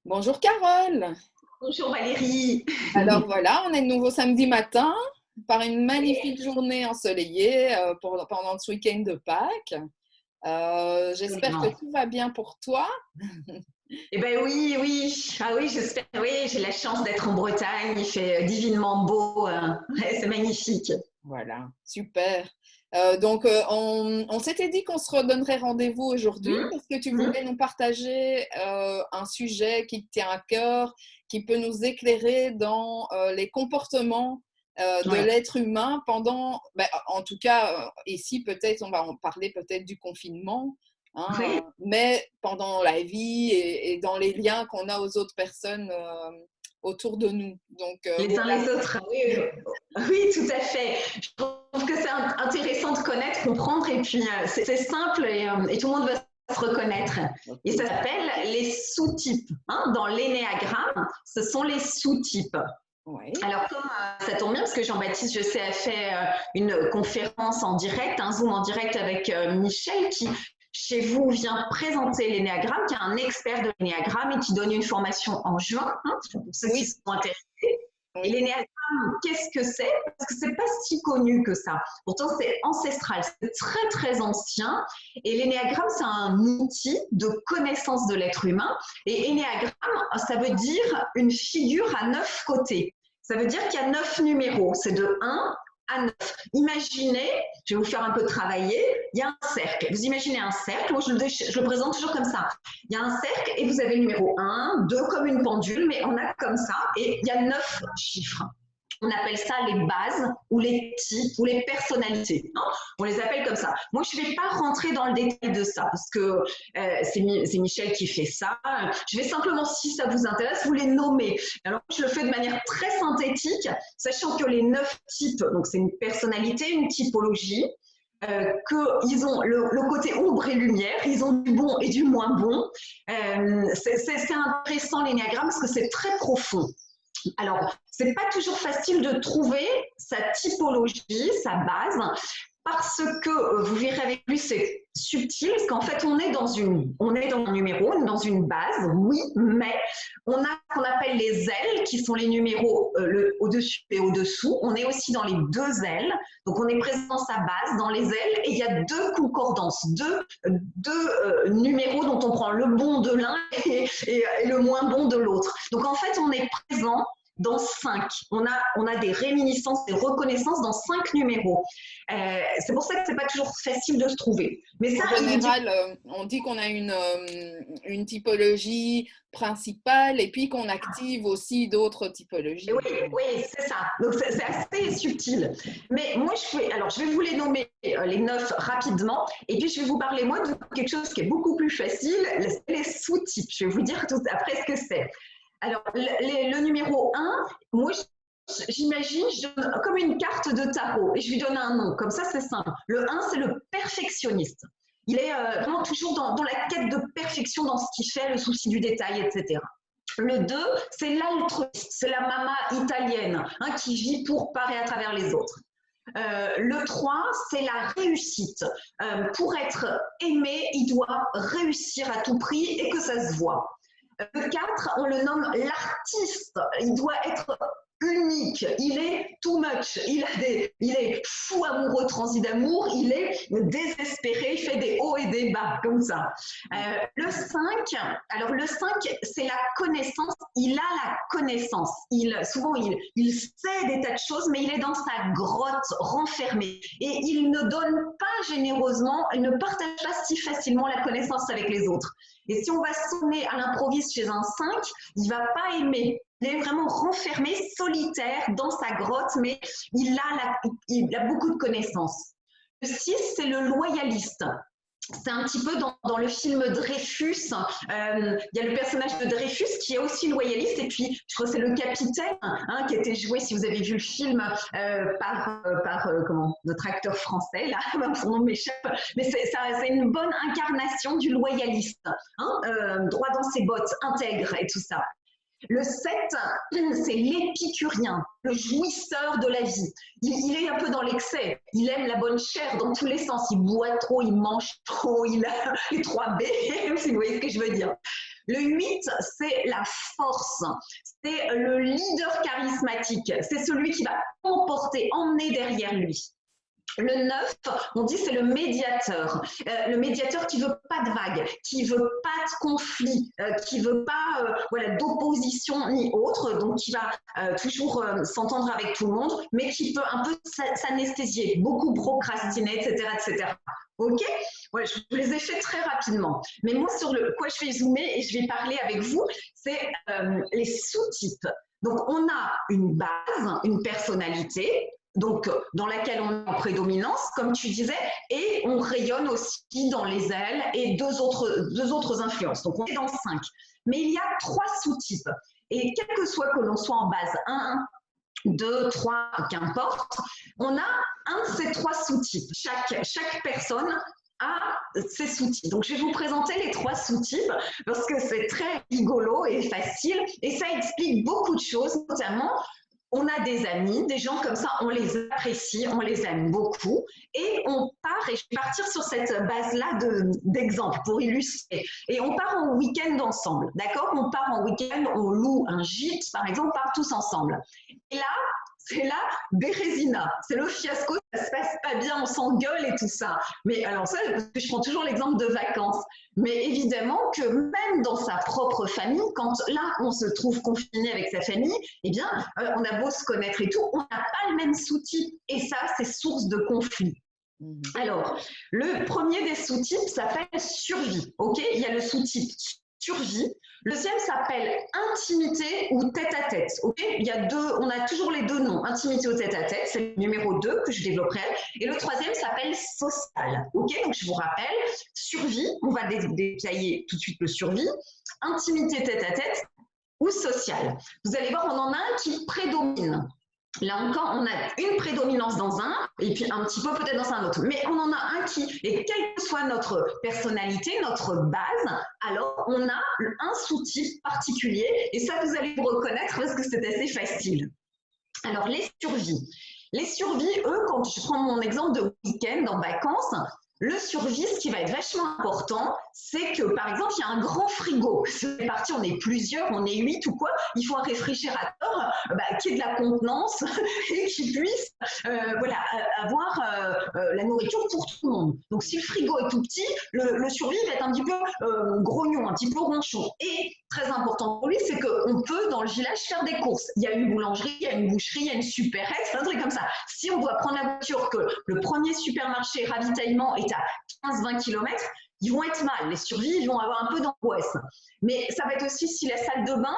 Bonjour Carole. Bonjour Valérie. Alors voilà, on est de nouveau samedi matin par une magnifique journée ensoleillée pendant ce week-end de Pâques. J'espère que Absolument. tout va bien pour toi. Eh ben oui, oui. Ah oui, j'espère. Oui, j'ai la chance d'être en Bretagne. Il fait divinement beau. Ouais, c'est magnifique. Voilà, super. On s'était dit qu'on se redonnerait rendez-vous aujourd'hui Hum, parce que tu hum. voulais nous partager un sujet qui te tient à cœur, qui peut nous éclairer dans les comportements de Ouais. l'être humain pendant, ben, en tout cas, ici peut-être, on va en parler peut-être du confinement, hein, Oui. mais pendant la vie et dans les liens qu'on a aux autres personnes autour de nous. Les uns Voilà. les autres. Oui, oui, tout à fait. Je trouve que c'est intéressant de connaître, comprendre, et puis c'est simple et tout le monde va se reconnaître. Et Ok. ça s'appelle les sous-types. Hein. Dans l'énéagramme, ce sont les sous-types. Ouais. Alors, comme ça tombe bien, parce que Jean-Baptiste, je sais, a fait une conférence en direct, un Zoom en direct avec Michel, qui, chez vous, vient présenter l'énéagramme, qui est un expert de l'énéagramme et qui donne une formation en juin, hein, pour ceux qui Oui, sont intéressés. Et oui. l'énéagramme, qu'est-ce que c'est? Parce que c'est pas si connu que ça. Pourtant, c'est ancestral, c'est très, très ancien. Et l'énéagramme, c'est un outil de connaissance de l'être humain. Et énéagramme, ça veut dire une figure à 9 côtés. Ça veut dire qu'il y a 9 numéros. C'est de 1 à 9. Imaginez, je vais vous faire un peu travailler, il y a un cercle. Vous imaginez un cercle, moi je le présente toujours comme ça. Il y a un cercle et vous avez le numéro 1, 2 comme une pendule, mais on a comme ça, et il y a 9 chiffres. On appelle ça les bases ou les types ou les personnalités. Non, on les appelle comme ça. Moi, je ne vais pas rentrer dans le détail de ça parce que c'est Michel qui fait ça. Je vais simplement, si ça vous intéresse, vous les nommer. Alors, je le fais de manière très synthétique, sachant que les 9 types, donc c'est une personnalité, une typologie, qu'ils ont le côté ombre et lumière, ils ont du bon et du moins bon. C'est intéressant l'énéagramme parce que c'est très profond. Alors, c'est pas toujours facile de trouver sa typologie, sa base, parce que vous verrez avec lui, c'est subtil, parce qu'en fait, on est dans un numéro, dans une base, oui, mais on a ce qu'on appelle les ailes, qui sont les numéros au-dessus et au-dessous. On est aussi dans les deux ailes, donc on est présent dans sa base, dans les ailes, et il y a deux concordances, deux numéros dont on prend le bon de l'un et le moins bon de l'autre. Donc en fait, on est présent dans 5. On a des réminiscences, des reconnaissances dans 5 numéros. C'est pour ça que c'est pas toujours facile de se trouver. Mais ça, En il vous dit. général, on dit qu'on a une typologie principale et puis qu'on active aussi d'autres Oui, typologies. oui, c'est ça. Donc c'est assez subtil. Mais moi, je vais vous les nommer les 9 rapidement, et puis je vais vous parler moi de quelque chose qui est beaucoup plus facile, les sous-types. Je vais vous dire tout après ce que c'est. Alors, le numéro 1, moi, j'imagine, je donne comme une carte de tarot et je lui donne un nom. Comme ça, c'est simple. Le 1, c'est le perfectionniste. Il est vraiment toujours dans la quête de perfection dans ce qu'il fait, le souci du détail, etc. Le 2, c'est l'altruiste, c'est la mama italienne hein, qui vit pour, par et à travers les autres. Le 3, c'est la réussite. Pour être aimé, il doit réussir à tout prix et que ça se voit. Le 4, on le nomme l'artiste. Il doit être unique, il est too much, il est fou amoureux transi d'amour, il est désespéré, il fait des hauts et des bas comme ça. Le 5, alors le 5, c'est la connaissance, il a la connaissance, souvent il sait des tas de choses, mais il est dans sa grotte renfermée et il ne donne pas généreusement, il ne partage pas si facilement la connaissance avec les autres. Et si on va sonner à l'improviste chez un 5, il ne va pas aimer. Il est vraiment renfermé, solitaire dans sa grotte, mais il a beaucoup de connaissances. Le 6, c'est le loyaliste. C'est un petit peu dans le film Dreyfus, il y a le personnage de Dreyfus qui est aussi loyaliste, et puis je crois que c'est le capitaine hein, qui a été joué, si vous avez vu le film, par notre acteur français, là, son nom m'échappe, mais c'est une bonne incarnation du loyaliste, hein, droit dans ses bottes, intègre et tout ça. Le 7, c'est l'épicurien, le jouisseur de la vie. Il est un peu dans l'excès. Il aime la bonne chair dans tous les sens. Il boit trop, il mange trop, il a les 3 B, si vous voyez ce que je veux dire. Le 8, c'est la force, c'est le leader charismatique, c'est celui qui va emmener derrière lui. Le 9, on dit c'est le médiateur qui veut pas de vagues, qui veut pas de conflit, qui veut pas voilà, d'opposition ni autre, donc qui va toujours s'entendre avec tout le monde, mais qui peut un peu s'anesthésier, beaucoup procrastiner, etc., etc. Ok, ouais, je vous les ai fait très rapidement. Mais moi, sur quoi je vais zoomer et je vais parler avec vous, c'est les sous-types. Donc, on a une base, une personnalité, donc dans laquelle on est en prédominance, comme tu disais, et on rayonne aussi dans les ailes et deux autres influences. Donc, on est dans 5. Mais il y a 3 sous-types. Et quel que soit que l'on soit en base 1, 2, 3, qu'importe, on a un de ces 3 sous-types. Chaque personne a ses sous-types. Donc, je vais vous présenter les 3 sous-types parce que c'est très rigolo et facile et ça explique beaucoup de choses, notamment on a des amis, des gens comme ça, on les apprécie, on les aime beaucoup et on part, et je vais partir sur cette base-là d'exemple pour illustrer. Et on part en week-end ensemble, d'accord? On part en week-end, on loue un gîte, par exemple, on part tous ensemble. Et là, c'est la bérésina, c'est le fiasco, ça se passe pas bien, on s'engueule et tout ça. Mais alors ça, je prends toujours l'exemple de vacances. Mais évidemment que même dans sa propre famille, quand là, on se trouve confiné avec sa famille, eh bien, on a beau se connaître et tout, on n'a pas le même sous-type. Et ça, c'est source de conflit. Alors, le premier des sous-types s'appelle survie. Ok, il y a le sous-type survie. Le deuxième s'appelle intimité ou tête-à-tête. Okay, il y a on a toujours les 2 noms, intimité ou tête-à-tête, c'est le numéro 2 que je développerai. Et le troisième s'appelle social. Okay, donc je vous rappelle, survie, on va détailler tout de suite le survie, intimité tête-à-tête ou social. Vous allez voir, on en a un qui prédomine. Là encore, on a une prédominance dans un, et puis un petit peu peut-être dans un autre. Mais on en a un qui, et quelle que soit notre personnalité, notre base, alors on a un sous-type particulier, et ça vous allez vous reconnaître parce que c'est assez facile. Alors les survies. Les survies, eux, quand je prends mon exemple de week-end en vacances, le survie, ce qui va être vachement important, c'est que, par exemple, il y a un grand frigo. C'est parti, on est plusieurs, on est 8 ou quoi. Il faut un réfrigérateur qui ait de la contenance et qui puisse voilà, avoir la nourriture pour tout le monde. Donc, si le frigo est tout petit, le survie va être un petit peu grognon, un petit peu ronchon. Et très important pour lui, c'est qu'on peut, dans le village, faire des courses. Il y a une boulangerie, il y a une boucherie, il y a une supérette, un truc comme ça. Si on doit prendre la voiture, que le premier supermarché ravitaillement est à 15-20 km, ils vont être mal. Les survies, ils vont avoir un peu d'angoisse. Mais ça va être aussi si la salle de bain,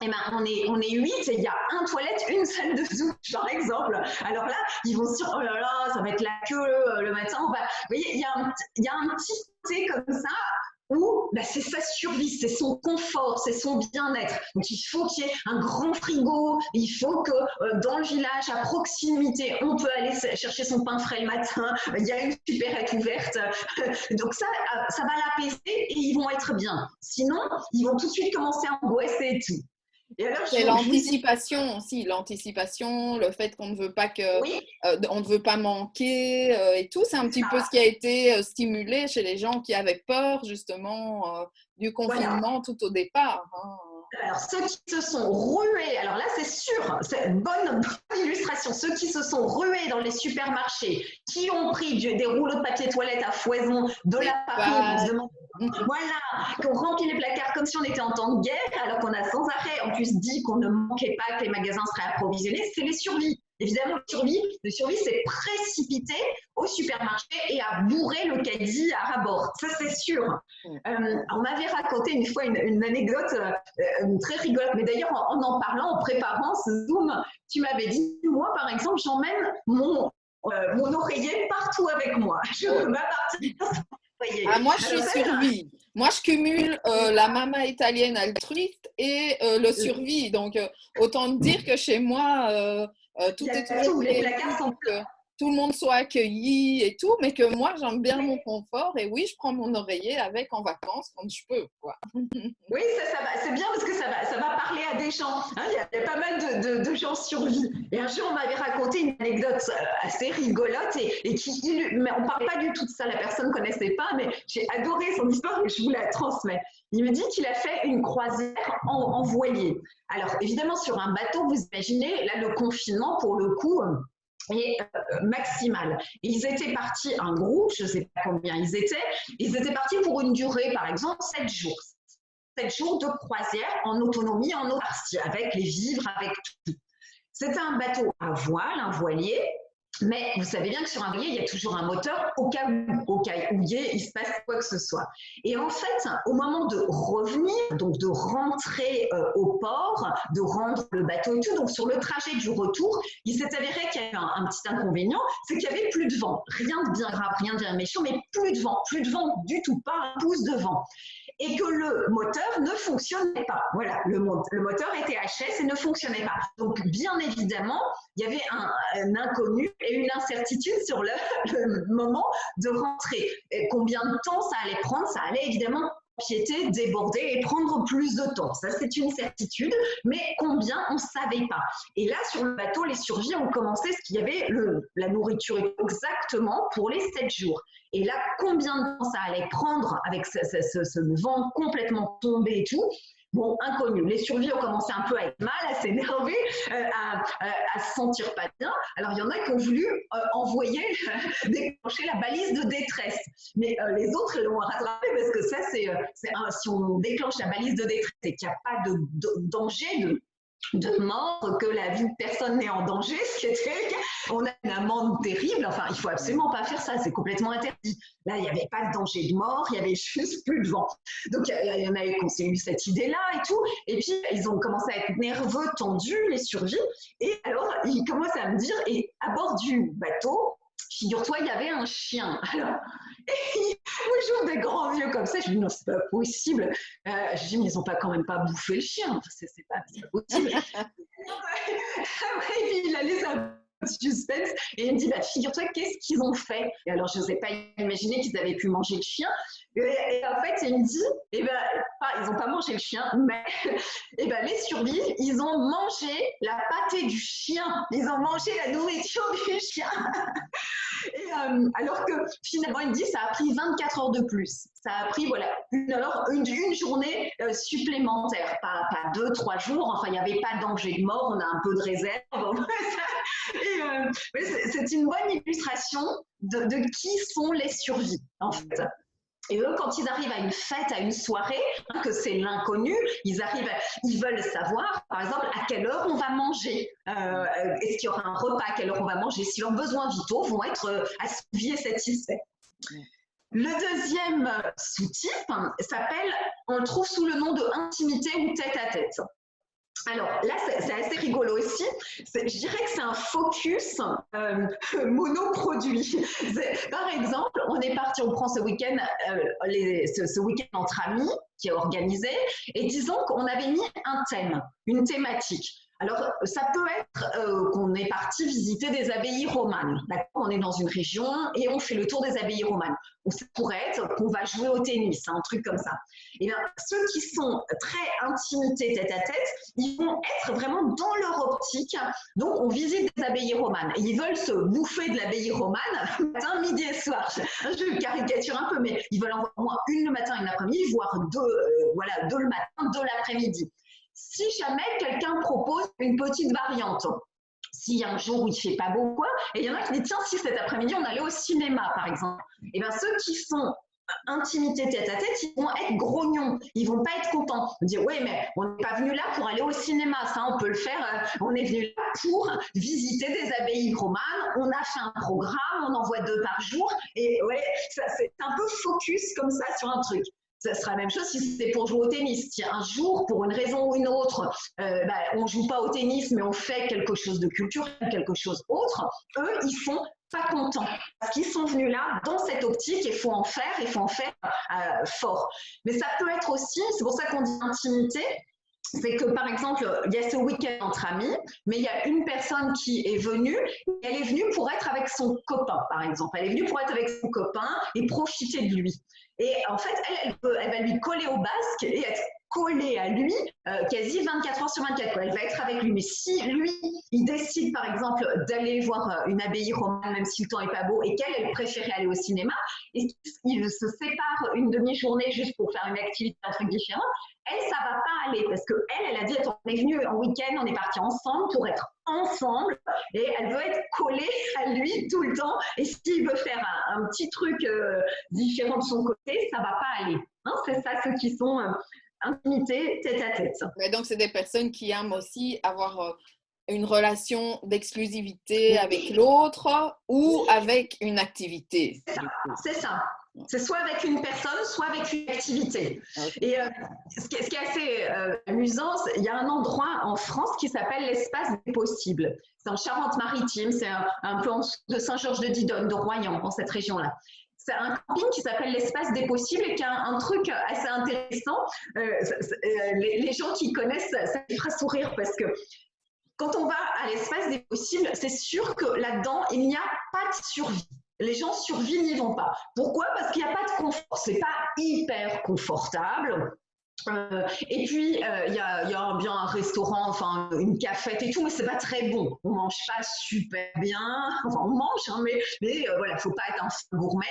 eh ben, on est 8 et il y a une toilette, une salle de douche, par exemple. Alors là, ils vont se dire, oh là là, ça va être la queue le matin. Vous voyez, il y a un petit côté comme ça où c'est sa survie, c'est son confort, c'est son bien-être. Donc, il faut qu'il y ait un grand frigo, il faut que dans le village, à proximité, on peut aller chercher son pain frais le matin, il y a une supérette ouverte. Donc, ça va l'apaiser et ils vont être bien. Sinon, ils vont tout de suite commencer à angoisser et tout. C'est l'anticipation aussi, l'anticipation, le fait qu'on ne veut pas on ne veut pas manquer et tout. C'est un petit peu ce qui a été stimulé chez les gens qui avaient peur justement du confinement tout au départ. Hein. Alors, ceux qui se sont rués, alors là, c'est sûr, c'est une bonne illustration. Ceux qui se sont rués dans les supermarchés, qui ont pris des rouleaux de papier toilette à foison, de la farine, voilà, qui ont rempli les placards comme si on était en temps de guerre, alors qu'on a sans arrêt, en plus, dit qu'on ne manquait pas, que les magasins seraient approvisionnés, c'est les survies. Évidemment, le survie, c'est précipiter au supermarché et à bourrer le caddie à ras-bord. Ça, c'est sûr. On m'avait raconté une fois une anecdote très rigolote, mais d'ailleurs, en parlant, en préparant ce Zoom, tu m'avais dit, moi, par exemple, j'emmène mon oreiller partout avec moi. Je ne peux pas partir. Moi, je suis survie. Moi, je cumule la mama italienne altruiste et le survie. Donc, autant dire que chez moi, tout est toujours les placards sont pleins. tout le monde soit accueilli et tout, mais que moi, j'aime bien mon confort. Et oui, je prends mon oreiller avec en vacances quand je peux, quoi. Oui, c'est bien parce que ça va parler à des gens. Hein, il y a pas mal de gens survie. Et un jour, on m'avait raconté une anecdote assez rigolote mais on ne parle pas du tout de ça. La personne ne connaissait pas, mais j'ai adoré son histoire et je vous la transmets. Il me dit qu'il a fait une croisière en voilier. Alors, évidemment, sur un bateau, vous imaginez, là, le confinement, pour le coup, est maximal. Ils étaient partis, un groupe, je ne sais pas combien ils étaient partis pour une durée, par exemple, 7 jours. 7 jours de croisière en autonomie, en autarcie, avec les vivres, avec tout. C'était un bateau à voile, un voilier, mais vous savez bien que sur un voilier, il y a toujours un moteur au cas où il se passe quoi que ce soit. Et en fait, au moment de revenir, donc de rentrer au port, de rendre le bateau et tout, donc sur le trajet du retour, il s'est avéré qu'il y avait un petit inconvénient, c'est qu'il n'y avait plus de vent. Rien de bien grave, rien de bien méchant, mais plus de vent du tout, pas un pouce de vent. Et que le moteur ne fonctionnait pas. Voilà, le moteur était HS et ne fonctionnait pas. Donc, bien évidemment, il y avait un inconnu et une incertitude sur le moment de rentrer. Et combien de temps ça allait prendre? Ça allait évidemment empiéter, déborder et prendre plus de temps. Ça, c'est une certitude, mais combien, on ne savait pas. Et là, sur le bateau, les survies ont commencé, ce qu'il y avait, la nourriture exactement pour les 7 jours. Et là, combien de temps ça allait prendre avec ce vent complètement tombé et tout? Bon, inconnu. Les survies ont commencé un peu à être mal, à s'énerver, à se sentir pas bien. Alors, il y en a qui ont voulu envoyer, déclencher la balise de détresse. Mais les autres l'ont rattrapé parce que ça, si on déclenche la balise de détresse et qu'il n'y a pas de danger de mort, que la vie de personne n'est en danger, ce qui était, on a une amende terrible. Enfin, il faut absolument pas faire ça, c'est complètement interdit. Là, il n'y avait pas de danger de mort, il y avait juste plus de vent. Donc, il y en a eu qui ont eu cette idée-là et tout. Et puis, ils ont commencé à être nerveux, tendus, les survies. Et alors, ils commencent à me dire, et à bord du bateau, figure-toi, il y avait un chien. Alors, moi, j'ouvre des grands yeux comme ça. Je me dis, non, c'est pas possible. Je dis, mais ils n'ont quand même pas bouffé le chien. Enfin, c'est pas possible. Après, il a laissé un suspense et il me dit, bah, figure-toi, qu'est-ce qu'ils ont fait? Et alors, je n'osais pas imaginer qu'ils avaient pu manger le chien. Et en fait, il me dit, eh ben, ils n'ont pas mangé le chien, mais eh ben, les survies, ils ont mangé la pâtée du chien. Ils ont mangé la nourriture du chien. Et, alors que finalement, il me dit, ça a pris 24 heures de plus. Ça a pris voilà, une journée supplémentaire, pas 2-3 jours. Enfin, il n'y avait pas de danger de mort, on a un peu de réserve. Et c'est une bonne illustration de qui sont les survies, en fait. Et eux, quand ils arrivent à une fête, à une soirée, que c'est l'inconnu, ils veulent savoir, par exemple, à quelle heure on va manger. Est-ce qu'il y aura un repas, à quelle heure on va manger, si leurs besoins vitaux vont être assouvis et satisfaits. Le deuxième sous-type s'appelle, on le trouve sous le nom de intimité ou tête-à-tête. Alors là, c'est assez rigolo aussi. Je dirais que c'est un focus monoproduit. Par exemple, on prend ce week-end, ce week-end entre amis qui est organisé, et disons qu'on avait mis un thème, une thématique. Alors, ça peut être qu'on est parti visiter des abbayes romanes. On est dans une région et on fait le tour des abbayes romanes. Ou ça pourrait être qu'on va jouer au tennis, un truc comme ça. Et bien, ceux qui sont très intimité tête à tête, ils vont être vraiment dans leur optique. Donc, on visite des abbayes romanes. Et ils veulent se bouffer de l'abbaye romane matin, midi et soir. Je caricature un peu, mais ils veulent en voir au moins une le matin et une l'après-midi, voire deux le matin, deux l'après-midi. Si jamais quelqu'un propose une petite variante, s'il y a un jour où il ne fait pas beau, quoi, et il y en a qui disent, tiens, si cet après-midi, on allait au cinéma, par exemple, et bien ceux qui sont intimité tête à tête, ils vont être grognons, ils vont pas être contents. Ils vont dire, oui, mais on n'est pas venu là pour aller au cinéma, ça, on peut le faire, on est venu là pour visiter des abbayes romanes, on a fait un programme, on en voit 2 par jour, et ouais, c'est un peu focus comme ça sur un truc. Ça sera la même chose si c'était pour jouer au tennis. Si un jour, pour une raison ou une autre, on ne joue pas au tennis, mais on fait quelque chose de culturel, quelque chose autre, eux, ils sont pas contents parce qu'ils sont venus là dans cette optique et il faut en faire fort. Mais ça peut être aussi, c'est pour ça qu'on dit intimité, c'est que, par exemple, il y a ce week-end entre amis, mais il y a une personne qui est venue, elle est venue pour être avec son copain, par exemple. Elle est venue pour être avec son copain et profiter de lui. Et en fait, elle va lui coller au basque et être collée à lui quasi 24 heures sur 24. Quoi. Elle va être avec lui. Mais si lui, il décide, par exemple, d'aller voir une abbaye romane, même si le temps n'est pas beau, et qu'elle, elle préférait aller au cinéma, et il se sépare une demi-journée juste pour faire une activité, un truc différent, elle, ça va pas aller parce qu'elle a dit, attends, on est venu en week-end, on est parti ensemble pour être ensemble et elle veut être collée à lui tout le temps. Et s'il veut faire un petit truc différent de son côté, ça va pas aller. Hein, c'est ça, ceux qui sont intimité tête à tête. Mais donc, c'est des personnes qui aiment aussi avoir une relation d'exclusivité avec l'autre ou avec une activité. C'est ça. C'est ça. C'est soit avec une personne, soit avec une activité. Okay. Et ce qui est assez amusant, il y a un endroit en France qui s'appelle l'espace des possibles. C'est en Charente-Maritime, c'est un peu en dessous de Saint-Georges-de-Didonne, de Royan, dans cette région-là. C'est un camping qui s'appelle l'espace des possibles et qui a un truc assez intéressant. Les gens qui connaissent, ça les fera sourire parce que quand on va à l'espace des possibles, c'est sûr que là-dedans, il n'y a pas de survie. Les gens survivent, n'y vont pas. Pourquoi? Parce qu'il n'y a pas de confort. C'est pas hyper confortable. Et puis, il y a bien un restaurant, enfin une cafette et tout, mais c'est pas très bon. On mange pas super bien. Enfin, on mange, hein, mais voilà, faut pas être un gourmet.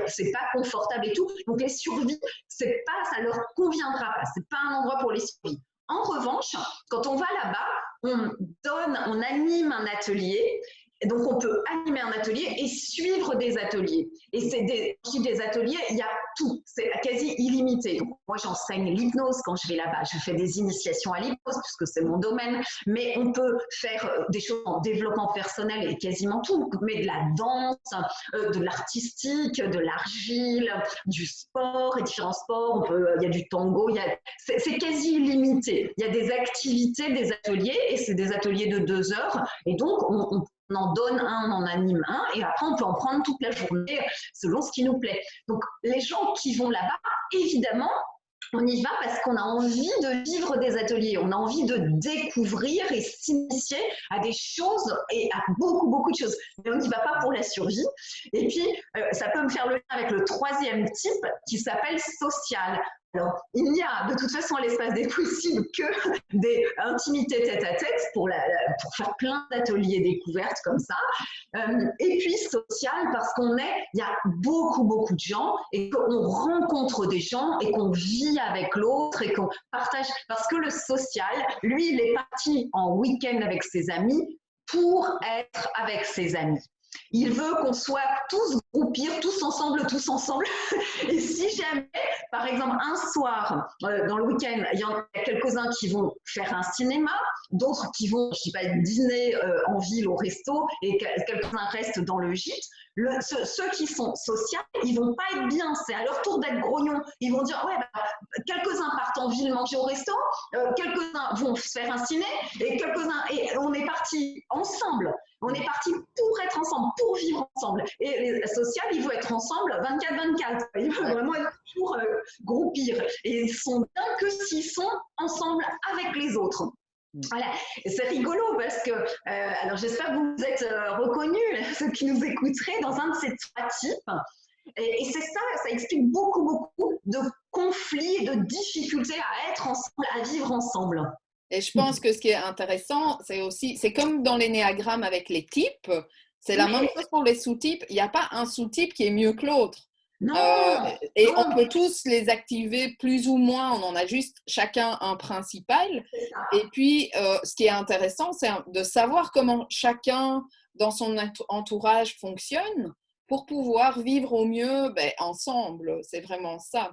C'est pas confortable et tout. Donc les survies, c'est pas, ça leur conviendra pas. C'est pas un endroit pour les survies. En revanche, quand on va là-bas, on anime un atelier. Donc, on peut animer un atelier et suivre des ateliers. Et c'est des ateliers, il y a tout, c'est quasi illimité. Donc, moi, j'enseigne l'hypnose quand je vais là-bas. Je fais des initiations à l'hypnose puisque c'est mon domaine. Mais on peut faire des choses en développement personnel et quasiment tout. Mais de la danse, de l'artistique, de l'argile, du sport et différents sports. Il y a du tango. C'est quasi illimité. Il y a des activités, des ateliers et c'est des ateliers de 2 heures. Et donc, on en donne un, on en anime un, et après on peut en prendre toute la journée selon ce qui nous plaît. Donc les gens qui vont là-bas, évidemment, on y va parce qu'on a envie de vivre des ateliers, on a envie de découvrir et s'initier à des choses et à beaucoup de choses. Mais on n'y va pas pour la survie. Et puis, ça peut me faire le lien avec le troisième type qui s'appelle social. Alors, il n'y a de toute façon à l'espace des possibles que des intimités tête-à-tête pour faire plein d'ateliers découvertes comme ça. Et puis social parce il y a beaucoup de gens et qu'on rencontre des gens et qu'on vit avec l'autre et qu'on partage. Parce que le social, lui, il est parti en week-end avec ses amis pour être avec ses amis. Il veut qu'on soit tous groupir, tous ensemble. Et si jamais, par exemple, un soir, dans le week-end, il y en a quelques-uns qui vont faire un cinéma, d'autres qui vont, je sais pas, dîner en ville au resto, et quelques-uns restent dans le gîte. Ceux qui sont sociaux, ils vont pas être bien. C'est à leur tour d'être grognons. Ils vont dire, ouais, quelques-uns partent en ville manger au resto, quelques-uns vont faire un ciné, et quelques-uns, et on est partis ensemble. On est parti pour être ensemble, pour vivre ensemble. Et les sociaux, ils veulent être ensemble 24-24. Ils veulent vraiment être toujours groupir. Et ils sont bien que s'ils sont ensemble avec les autres. Voilà, c'est rigolo parce que, alors j'espère que vous êtes reconnus, ceux qui nous écouteraient, dans un de ces 3 types. Et c'est ça, ça explique beaucoup de conflits et de difficultés à être ensemble, à vivre ensemble. Et je pense que ce qui est intéressant, c'est comme dans l'énéagramme avec les types, c'est la même chose pour les sous-types. Il n'y a pas un sous-type qui est mieux que l'autre. On peut tous les activer plus ou moins, on en a juste chacun un principal. Et puis, ce qui est intéressant, c'est de savoir comment chacun dans son entourage fonctionne pour pouvoir vivre au mieux ensemble. C'est vraiment ça.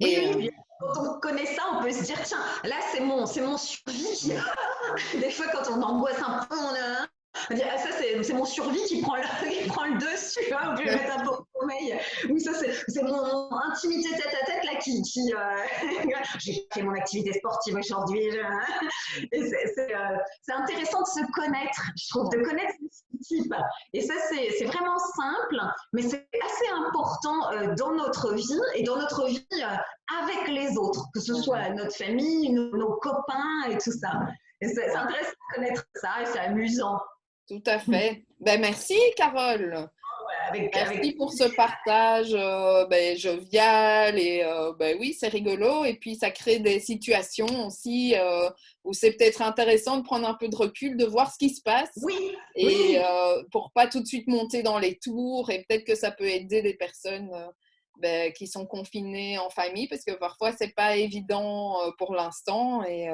Oui. Quand on connaît ça, on peut se dire, tiens, là, c'est mon survie. Des fois, quand on angoisse un peu, on dit, ah, ça, c'est mon survie qui prend le dessus, hein, je vais mettre un peu au sommeil. Ou ça, c'est mon intimité tête-à-tête, là, j'ai fait mon activité sportive aujourd'hui. Et c'est intéressant de se connaître, je trouve, de connaître sous-type. Et ça, c'est vraiment simple, mais c'est assez important dans notre vie et dans notre vie avec les autres, que ce soit notre famille, nos copains et tout ça. Et c'est intéressant de connaître ça et c'est amusant. Tout à fait. Ben, merci, Carole. Merci pour ce partage jovial et ben oui, c'est rigolo et puis ça crée des situations aussi où c'est peut-être intéressant de prendre un peu de recul, de voir ce qui se passe et pour pas tout de suite monter dans les tours et peut-être que ça peut aider des personnes qui sont confinées en famille parce que parfois c'est pas évident pour l'instant et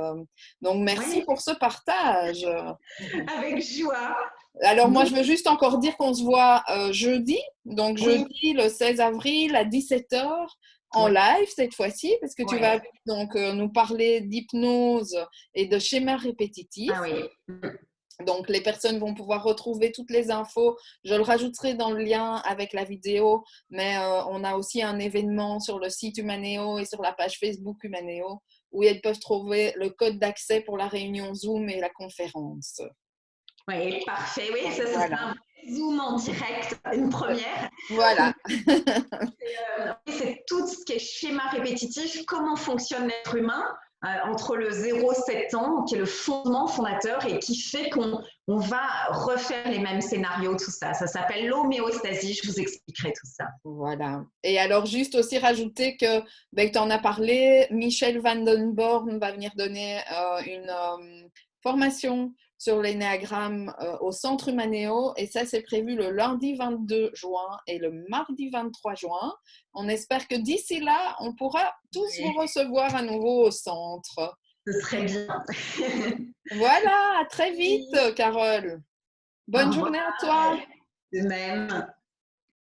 donc merci pour ce partage. Avec joie. Alors, moi, je veux juste encore dire qu'on se voit jeudi. Donc, jeudi, le 16 avril à 17h en live cette fois-ci, parce que tu vas donc nous parler d'hypnose et de schémas répétitifs. Ah oui. Donc, les personnes vont pouvoir retrouver toutes les infos. Je le rajouterai dans le lien avec la vidéo, mais on a aussi un événement sur le site Humanéo et sur la page Facebook Humanéo où elles peuvent trouver le code d'accès pour la réunion Zoom et la conférence. Oui, parfait. Oui, ça c'est un Zoom en direct, une première. Voilà. C'est tout ce qui est schéma répétitif, comment fonctionne l'être humain entre le 0-7 ans, qui est le fondement fondateur et qui fait qu'on va refaire les mêmes scénarios, tout ça. Ça s'appelle l'homéostasie, je vous expliquerai tout ça. Voilà. Et alors, juste aussi rajouter que tu en as parlé, Michel Van Den Born va venir donner une formation sur l'énéagramme au Centre Humanéo et ça, c'est prévu le lundi 22 juin et le mardi 23 juin. On espère que d'ici là, on pourra tous vous recevoir à nouveau au centre. Ce serait bien. Voilà, à très vite, Carole. Bonne journée à toi. De même.